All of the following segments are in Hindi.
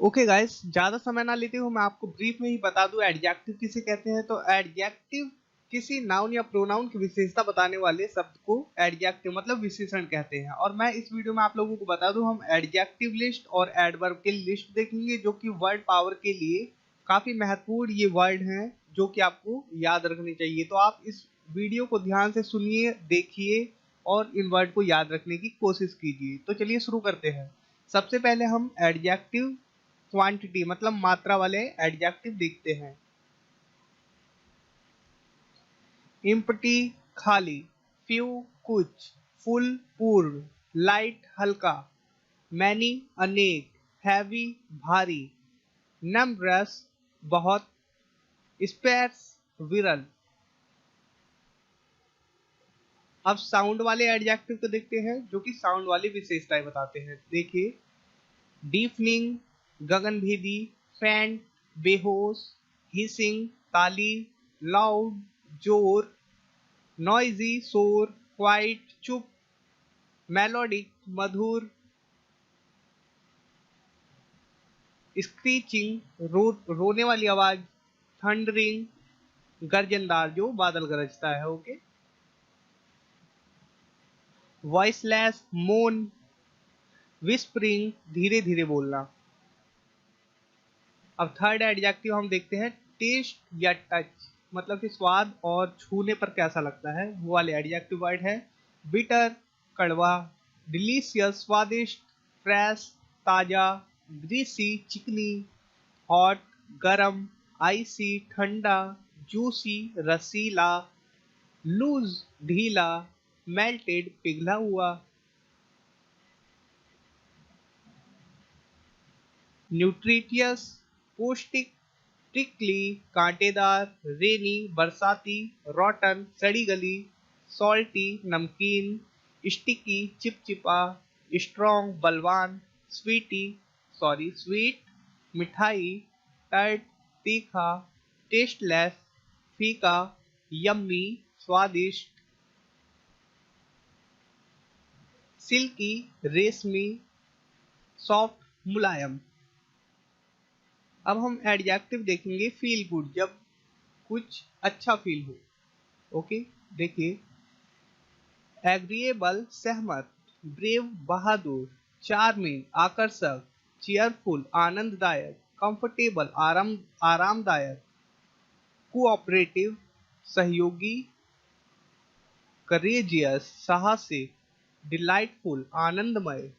ओके गाइस, ज्यादा समय ना लेते हुए मैं आपको ब्रीफ में ही बता दूं एडजेक्टिव किसे कहते हैं। तो एडजेक्टिव किसी नाउन या प्रोनाउन की विशेषता बताने वाले शब्द को एडजेक्टिव मतलब विशेषण कहते हैं। और मैं इस वीडियो में आप लोगों को बता दूं, हम एडजेक्टिव लिस्ट और एडवर्ब की लिस्ट देखेंगे जो कि वर्ड पावर के लिए काफी महत्वपूर्ण ये वर्ड हैं जो कि आपको याद रखने चाहिए। तो आप इस वीडियो को ध्यान से सुनिए, देखिए और इन वर्ड को याद रखने की कोशिश कीजिए। तो चलिए शुरू करते हैं। सबसे पहले हम एडजेक्टिव क्वांटिटी मतलब मात्रा वाले एडजेक्टिव देखते हैं। इम्पटी खाली, फ्यू कुछ, फुल पूर्ण, लाइट हल्का, मैनी अनेक, हैवी भारी, नम्रस बहुत, स्पेर्स विरल। अब साउंड वाले एडजेक्टिव को देखते हैं जो कि साउंड वाली विशेषताएं बताते हैं। देखिए, डीफनिंग गगनभेदी, फैंट बेहोश, हिसिंग ताली, लाउड जोर, नॉइजी शोर, क्वाइट चुप, मेलोडिक मधुर, स्क्रीचिंग रोने वाली आवाज, थंडरिंग गर्जनदार जो बादल गरजता है। ओके, वॉइसलेस मोन, विस्परिंग धीरे धीरे बोलना। अब थर्ड एडजेक्टिव हम देखते हैं, टेस्ट या टच मतलब कि स्वाद और छूने पर कैसा लगता है, वो वाले एडजेक्टिव वर्ड है। बिटर कड़वा, डिलीशियस स्वादिष्ट, फ्रेश ताजा, ग्रीसी चिकनी, हॉट गरम, आइसी ठंडा, जूसी रसीला, लूज ढीला, मेल्टेड पिघला हुआ। न्यूट्रिटियस पौष्टिक, प्रिकली कांटेदार, रेनी बरसाती, रॉटन सड़ी गली, सॉल्टी नमकीन, स्टिकी चिपचिपा, स्ट्रॉन्ग बलवान, स्वीट मिठाई, टर्ट तीखा, टेस्टलेस फीका, यम्मी स्वादिष्ट, सिल्की रेशमी, सॉफ्ट मुलायम। अब हम एडजेक्टिव देखेंगे फील गुड, जब कुछ अच्छा फील हो। ओके, देखिए, एग्रीएबल सहमत, ब्रेव बहादुर, चार्मिंग आकर्षक, चेयरफुल आनंददायक, कंफर्टेबल आरामदायक, कोऑपरेटिव सहयोगी, करेजियस साहसिक, डिलाइटफुल आनंदमय,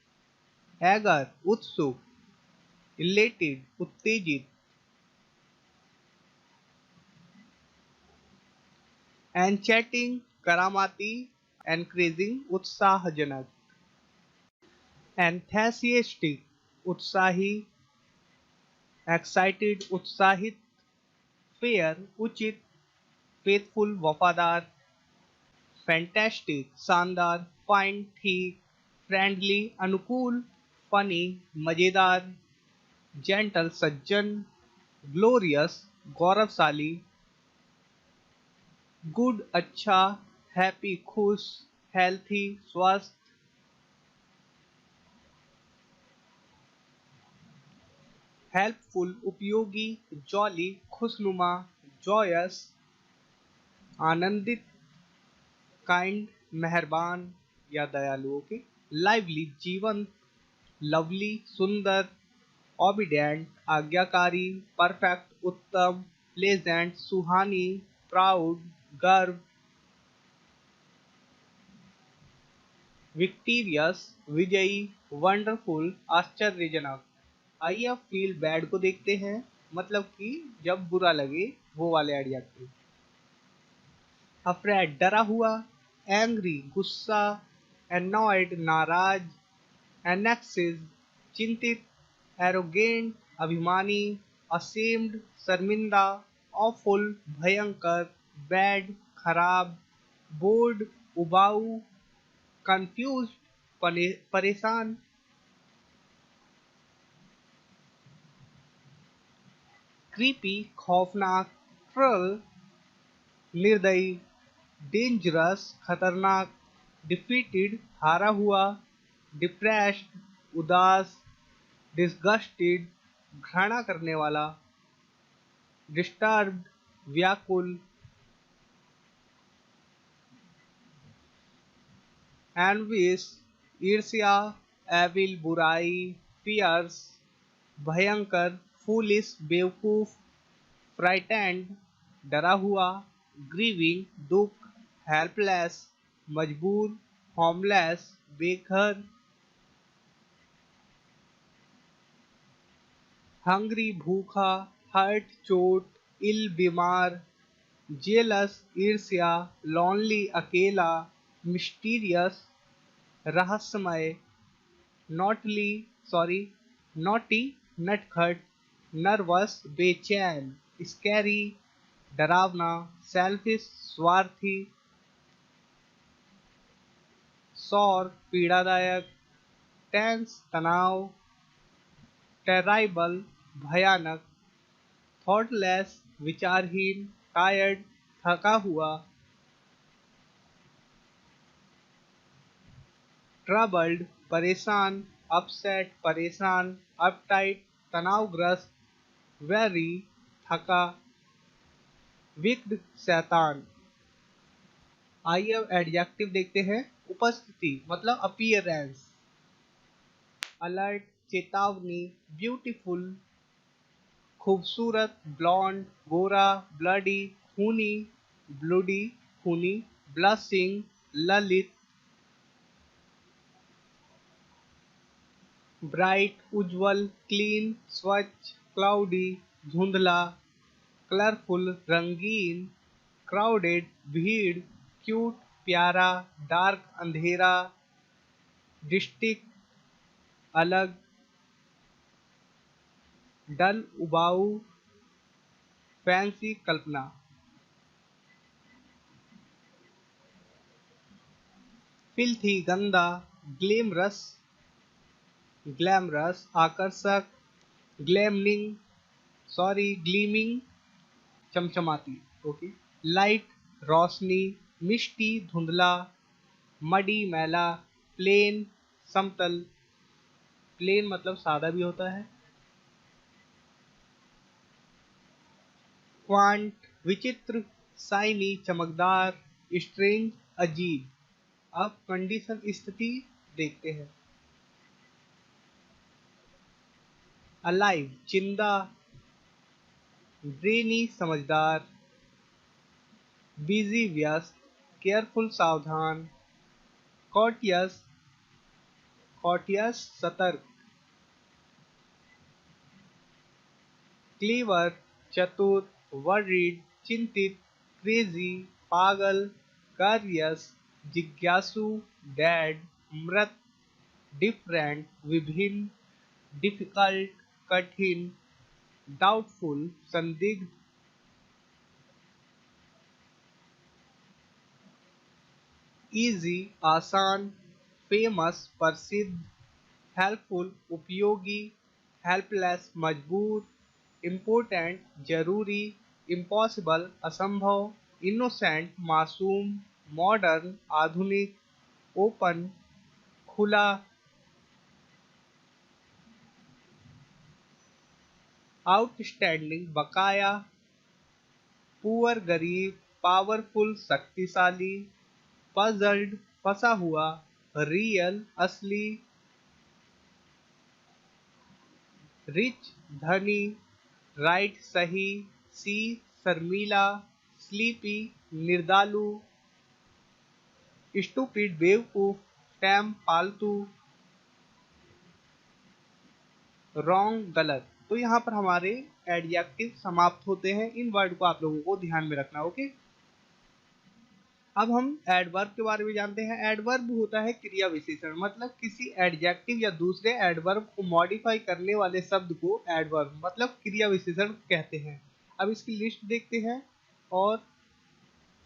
एगर उत्सुक, इलेटेड उत्तेजित, एनचैटिंग करामाती, एनक्रेजिंग उत्साहजनक, एंथैसियस्टिक उत्साही, एक्साइटेड उत्साहित, फेयर उचित, फेथफुल वफादार, फैंटास्टिक शानदार, फाइन ठीक, फ्रेंडली अनुकूल, फनी मजेदार, जेंटल सज्जन, ग्लोरियस गौरवशाली, गुड अच्छा, हैप्पी खुश, हेल्थी स्वस्थ, हेल्पफुल उपयोगी, जॉली खुशनुमा, जॉयस आनंदित, काइंड मेहरबान या दयालुओं के, लाइवली जीवंत, लवली सुंदर, ओबिडेंट आज्ञाकारी, परफेक्ट उत्तम, प्लेजेंट सुहानी, प्राउड गर्व, विक्टीरियस विजयी, वंडरफुल आश्चर्यजनक। आइए अब फील बैड को देखते हैं, मतलब कि जब बुरा लगे वो वाले एडजेक्टिव। अफ्रेड डरा हुआ, एंग्री गुस्सा, एनॉयड नाराज, एनेक्सिस चिंतित, एरोगेंट अभिमानी, असेम्ड शर्मिंदा, ऑफुल भयंकर, बैड खराब, बोर्ड उबाऊ, कंफ्यूज परेशान, क्रीपी खौफनाक, ट्रल निर्दयी, डेंजरस खतरनाक, डिफीटेड हारा हुआ, डिप्रेस्ड उदास, डिसगस्टेड घृणा करने वाला, डिस्टर्ब्ड, व्याकुल, एनविश, ईर्ष्या, एविल, बुराई, फियर्स, भयंकर, फूलिश, बेवकूफ, फ्राइटेंड, डरा हुआ, ग्रीविंग, दुख, हेल्पलेस, मजबूर, होमलेस, बेघर, हंग्री, भूखा, हर्ट, चोट, इल, बीमार, जेलस, ईर्ष्या, लॉनली, अकेला, मिस्टीरियस, रहस्यमय, नॉटली, सॉरी, नॉटी, नटखट, नर्वस, बेचैन, स्कैरी, डरावना, सेल्फिश, स्वार्थी, सौर, पीड़ादायक, टेंस, तनाव, टेराइबल, भयानक, थॉटलेस, विचारहीन, टायर्ड, थका हुआ, ट्रबल्ड, परेशान, अपसेट, परेशान, अपटाइट, तनावग्रस्त, वेरी, थका, विक्ड, शैतान। आइए अब एडजेक्टिव देखते हैं। उपस्थिति मतलब अपीयरेंस, अलर्ट, चेतावनी, ब्यूटीफुल, खूबसूरत, ब्लॉन्ड, गोरा, ब्लडी, खूनी, ब्लूडी, खूनी, ब्लशिंग, ललित, ब्राइट, उज्जवल, क्लीन, स्वच्छ, क्लाउडी, धुंधला, कलरफुल, रंगीन, क्राउडेड, भीड़, क्यूट, प्यारा, डार्क, अंधेरा, डिस्टिक, अलग, डल, उबाऊ, फैंसी, कल्पना। फिल्थी, गंदा, ग्लेमरस, ग्लैमरस, आकर्षक, ग्लैमनिंग, सॉरी, ग्लीमिंग, चमचमाती, ओके। लाइट, रोशनी, मिष्टी, धुंधला, मडी, मैला, प्लेन, समतल, प्लेन मतलब सादा भी होता है। क्वांट, विचित्र, साइनी, चमकदार, स्ट्रेंज, अजीब। अब कंडीशन स्थिति देखते हैं। अलाइव, जिंदा, ब्रेनी, समझदार, बिजी, व्यस्त, केयरफुल, सावधान, कॉटियस, कॉटियस, सतर्क, क्लीवर, चतुर, वरीड, चिंतित, क्रेजी, पागल, कार्यस, जिज्ञासु, डैड, मृत, डिफरेंट, विभिन्न, डिफिकल्ट, कठिन, डाउटफुल, संदिग्ध, इजी, आसान, फेमस, प्रसिद्ध, हेल्पफुल, उपयोगी, हेल्पलेस, मजबूर, इम्पोर्टेंट, जरूरी, इम्पॉसिबल, असंभव, इनोसेंट, मासूम, मॉडर्न, आधुनिक, ओपन, खुला, आउटस्टैंडिंग, बकाया, पुअर, गरीब, पावरफुल, शक्तिशाली, पजल्ड, फंसा हुआ, रियल, असली, रिच, धनी, राइट, सही, सी, शर्मीला, स्लीपी, निर्दालु, स्टूपिड, बेवकूफ, टैम, पालतू, रॉन्ग, गलत। तो यहाँ पर हमारे एडजेक्टिव समाप्त होते हैं। इन वर्ड को आप लोगों को ध्यान में रखना, ओके। अब हम एडवर्ब के बारे में जानते हैं। एडवर्ब होता है क्रिया विशेषण, मतलब किसी एडजेक्टिव या दूसरे एडवर्ब को मॉडिफाई करने वाले शब्द को एडवर्ब मतलब क्रिया विशेषण कहते हैं। अब इसकी लिस्ट देखते हैं और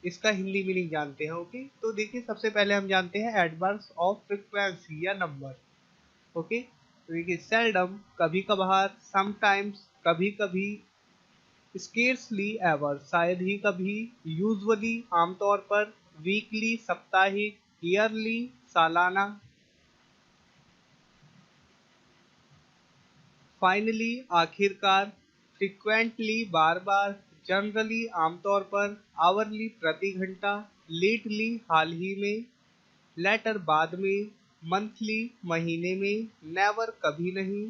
इसका हिंदी मीनिंग जानते हैं, ओके। तो देखिए, सबसे पहले हम जानते हैं एडवर्ब्स ऑफ फ्रीक्वेंसी या नंबर, ओके। तो देखिए, सेल्डम, कभी कभार, समटाइम्स, कभी कभी, स्केर्सली एवर, शायद ही कभी, यूजुअली, आमतौर पर, वीकली, साप्ताहिक, ईयरली, सालाना, फाइनली आखिरकार, फ्रिक्वेंटली बार बार, जनरली आमतौर पर, आवरली प्रति घंटा, लेटली हाल ही में, लेटर बाद में, मंथली महीने में, नेवर कभी नहीं,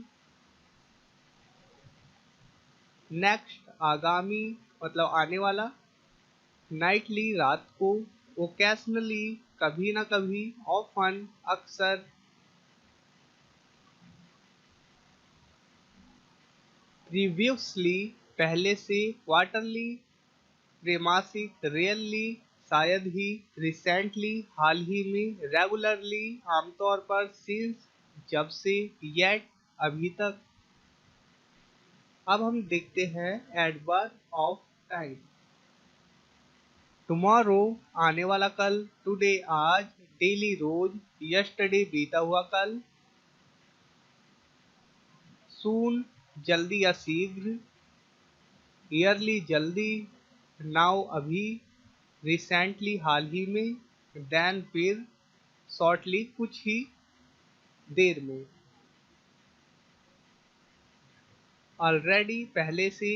नेक्स्ट आगामी मतलब आने वाला, नाइटली रात को, ओकेशनली कभी न कभी, ऑफन अक्सर, प्रीवियसली पहले से, क्वार्टरली त्रैमासिक, रेयरली शायद ही, रिसेंटली हाल ही में, रेगुलरली आमतौर पर, सिंस जब से, येट अभी तक। अब हम देखते हैं एडवर्ब ऑफ टाइम। टुमारो आने वाला कल, टुडे आज, डेली रोज, यस्टरडे बीता हुआ कल, सून जल्दी या शीघ्र, ईयरली जल्दी, नाउ अभी, रिसेंटली हाल ही में, देन फिर, शॉर्टली कुछ ही देर में, ऑलरेडी पहले से,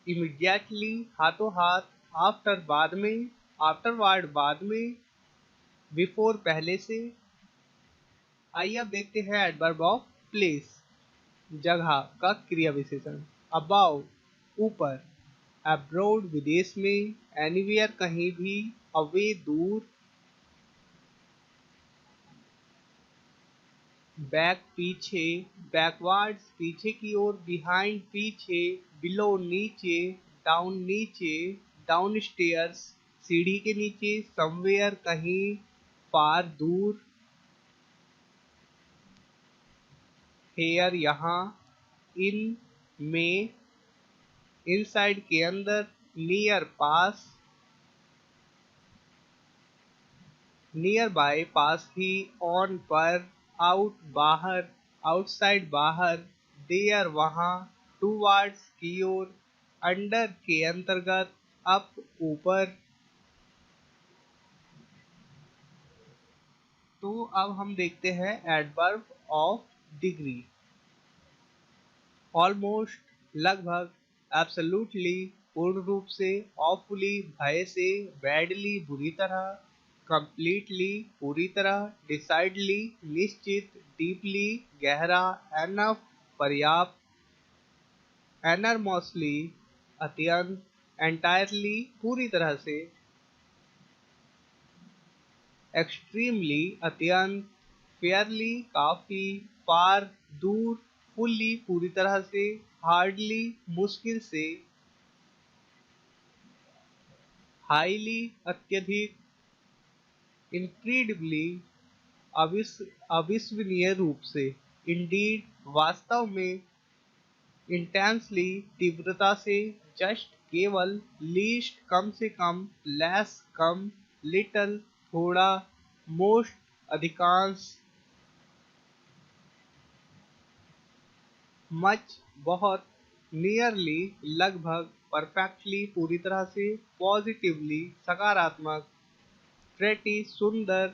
इमीडिएटली हाथों हाथ, आफ्टर बाद में, आफ्टरवर्ड बाद में, बिफोर पहले से। आइए अब देखते हैं एडवर्ब ऑफ प्लेस, जगह का क्रिया विशेषण। अबाउ ऊपर, अब्रोड विदेश में, एनीवेयर कहीं भी, अवे दूर, बैक पीछे, बैकवर्ड्स पीछे की ओर, बिहाइंड पीछे, बिलो नीचे, डाउन नीचे, डाउन स्टेयर्स सीढ़ी के नीचे, समवेयर कहीं, फार दूर, हेयर यहाँ, इन में, इनसाइड के अंदर, near pass, near by pass he, on पर, आउट बाहर, आउटसाइड बाहर, देयर वहाँ, टूवर्ड्स की ओर, अंडर के अंतर्गत, अप ऊपर। तो अब हम देखते हैं एडवर्ब ऑफ डिग्री। ऑलमोस्ट लगभग, एब्सोल्युटली पूर्ण रूप से, ऑफुली भय से, बैडली बुरी तरह, कंप्लीटली पूरी तरह, डिसाइडली निश्चित, डीपली गहरा, एनफ पर्याप्त, एनरमोसली अत्यंत, एंटायरली पूरी तरह से, एक्सट्रीमली अत्यंत, फेयरली काफी, फार दूर, फुल्ली पूरी तरह से, हार्डली मुश्किल से, हाईली अत्यधिक, इनक्रेडिबली अविश्वसनीय रूप से, इंडीड वास्तव में, इंटेंसली तीव्रता से, जस्ट केवल, लीस्ट कम से कम, लेस कम, लिटल थोड़ा, मोस्ट अधिकांश, मच बहुत, नियरली लगभग, परफेक्टली पूरी तरह से, पॉजिटिवली सकारात्मक, प्रेटी सुंदर,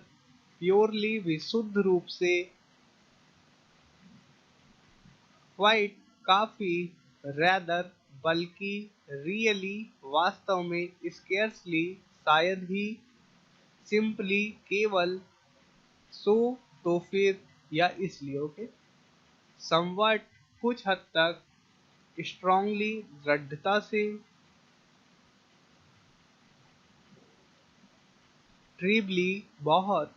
प्योरली विशुद्ध रूप से, क्वाइट काफी, रैदर बल्कि, रियली वास्तव में, स्केर्सली शायद ही, सिंपली केवल, सो तो फिर, या इसलिए। ओके, समवट कुछ हद तक, स्ट्रांगली दृढ़ता से, ट्रिबली बहुत,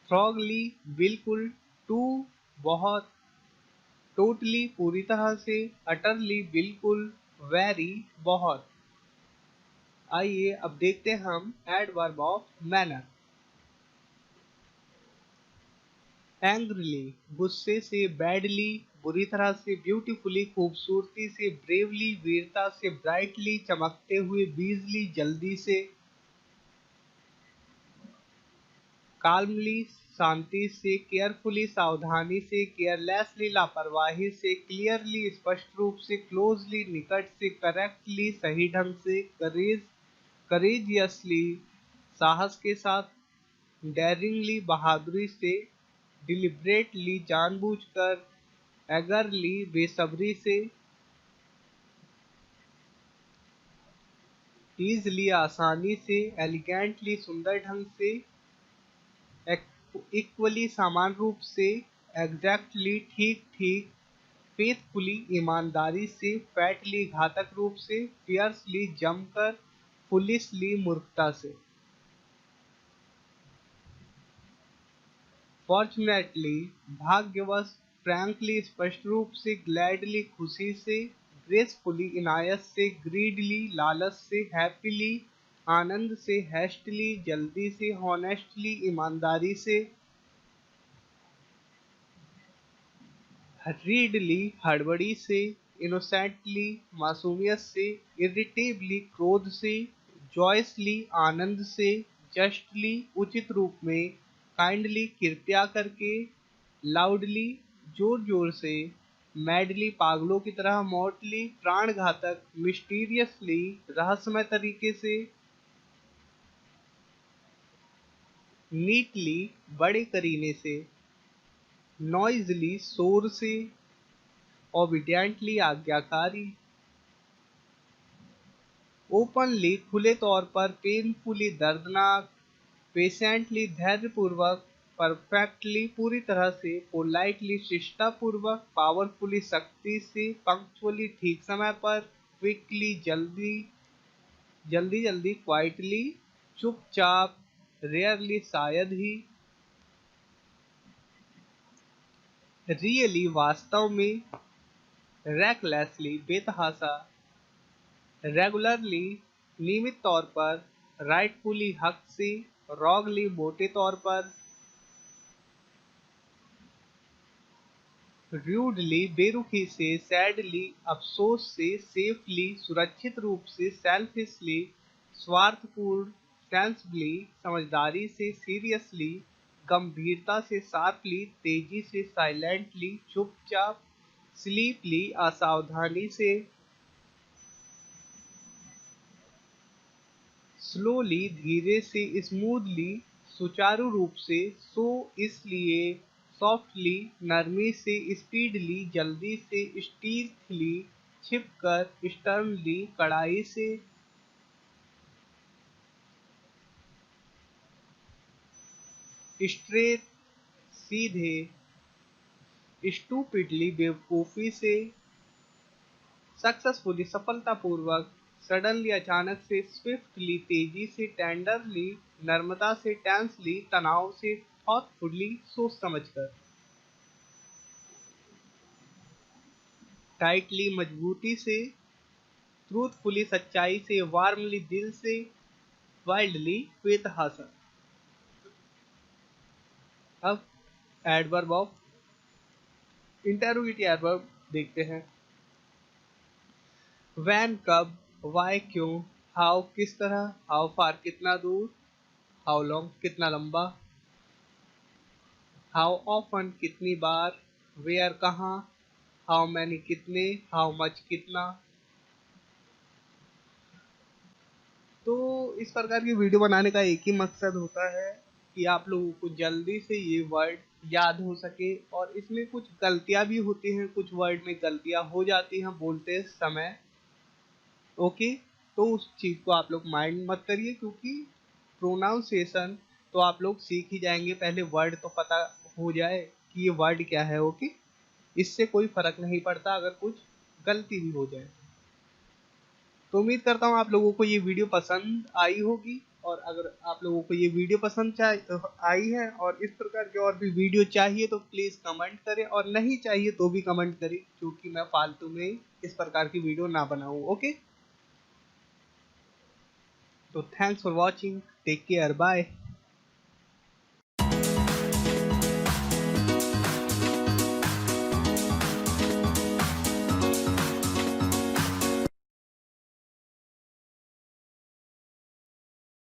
थ्रॉगली बिल्कुल, टू बहुत, टोटली पूरी तरह से, अटरली बिल्कुल, वेरी बहुत। आइए अब देखते हैं हम एडवर्ब ऑफ मैनर। एंग्रीली गुस्से से, बैडली बुरी तरह से, ब्यूटीफुली खूबसूरती से, ब्रेवली वीरता से, ब्राइटली चमकते हुए, बीजली जल्दी से, काल्मली शांति से, केयरफुली सावधानी से, केयरलेसली लापरवाही से, क्लियरली स्पष्ट रूप से, क्लोजली निकट से, करेक्टली सही ढंग से, करेजियसली साहस के साथ, डेयरिंगली बहादुरी से, डिलिब्रेटली जानबूझकर, एगरली बेसब्री से, ईजली आसानी से, एलिगेंटली सुंदर ढंग से, इक्वली समान रूप से, एग्जैक्टली ठीक ठीक, फेथफुली ईमानदारी से, फैटली घातक रूप से, फियर्सली जमकर, फुलिशली मूर्खता से। फॉर्चुनेटली भाग्यवश, फ्रैंकली स्पष्ट रूप से, ग्लैडली खुशी से, ग्रेसफुली इनायत से, ग्रीडली लालच से, हैप्पीली आनंद से, हैस्टली जल्दी से, हॉनेस्टली ईमानदारी से, हरीडली हड़बड़ी से, इनोसेंटली मासूमियत से, इरिटेबली क्रोध से, जॉयसली आनंद से, जस्टली उचित रूप में, काइंडली कृपया करके, लाउडली जोर जोर से, मैडली पागलों की तरह, मॉर्टली प्राणघातक, मिस्टीरियसली रहस्यमय तरीके से, नीटली बड़े करीने से, नॉइजली शोर से, ओबीडियंटली आज्ञाकारी, ओपनली खुले तौर पर, पेनफुली दर्दनाक, पेशेंटली धैर्यपूर्वक, परफेक्टली पूरी तरह से, पोलाइटली शिष्टापूर्वक, पावरफुली शक्ति से, पंक्चुअली ठीक समय पर, क्विकली जल्दी जल्दी जल्दी, क्वाइटली चुपचाप, रेयरली शायद ही, रियली वास्तव में, रैकलेसली बेतहाशा, रेगुलरली नियमित तौर पर, राइटफुली हक से, रॉन्गली मोटे तौर पर, रूडली बेरुखी से, सैडली अफसोस से, सेफली सुरक्षित रूप से, सेल्फिशली स्वार्थपूर्ण, सेंसबली समझदारी से, सीरियसली गंभीरता से, शार्पली तेजी से, साइलेंटली चुपचाप, स्लीपली असावधानी से, स्लोली धीरे से, स्मूथली सुचारू रूप से, सो इसलिए, सॉफ्टली नरमी से, स्पीडली जल्दी से, स्टील्थली छिपकर, स्टर्नली कड़ाई से, स्ट्रेट सीधे, स्टूपिडली बेवकूफी से, सक्सेसफुली सफलतापूर्वक, सडनली अचानक से, स्विफ्टली तेजी से, टेंडरली नर्मदा से, टेंसली तनाव से, थॉटफुली सोच समझकर, टाइटली मजबूती से, ट्रूथफुली सच्चाई से, वार्मली दिल से, वाइल्डली बेतहाशा। अब एडवर्ब ऑफ इंटरोगेटिव एडवर्ब देखते हैं। व्हेन कब, व्हाई क्यों, हाउ किस तरह, हाउ फार कितना दूर, हाउ लॉन्ग कितना लंबा, हाउ ऑफन कितनी बार, वेयर कहाँ, हाउ मैनी कितने, हाउ मच कितना। तो इस प्रकार की वीडियो बनाने का एक ही मकसद होता है कि आप लोगों को जल्दी से ये वर्ड याद हो सके, और इसमें कुछ गलतियां भी होती हैं, कुछ वर्ड में गलतियां हो जाती हैं बोलते समय। ओके, तो उस चीज़ को आप लोग माइंड मत करिए, क्योंकि प्रोनाउंसिएशन तो आप लोग सीख ही जाएंगे, पहले वर्ड तो पता हो जाए कि ये वर्ड क्या है। ओके, इससे कोई फर्क नहीं पड़ता अगर कुछ गलती भी हो जाए। तो उम्मीद करता हूँ आप लोगों को ये वीडियो पसंद आई होगी, और अगर आप लोगों को ये वीडियो पसंद आई है और इस प्रकार के और भी वीडियो चाहिए तो प्लीज़ कमेंट करें, और नहीं चाहिए तो भी कमेंट करें, क्योंकि मैं फालतू में इस प्रकार की वीडियो ना बनाऊँ। ओके, तो thanks for watching, take care, bye.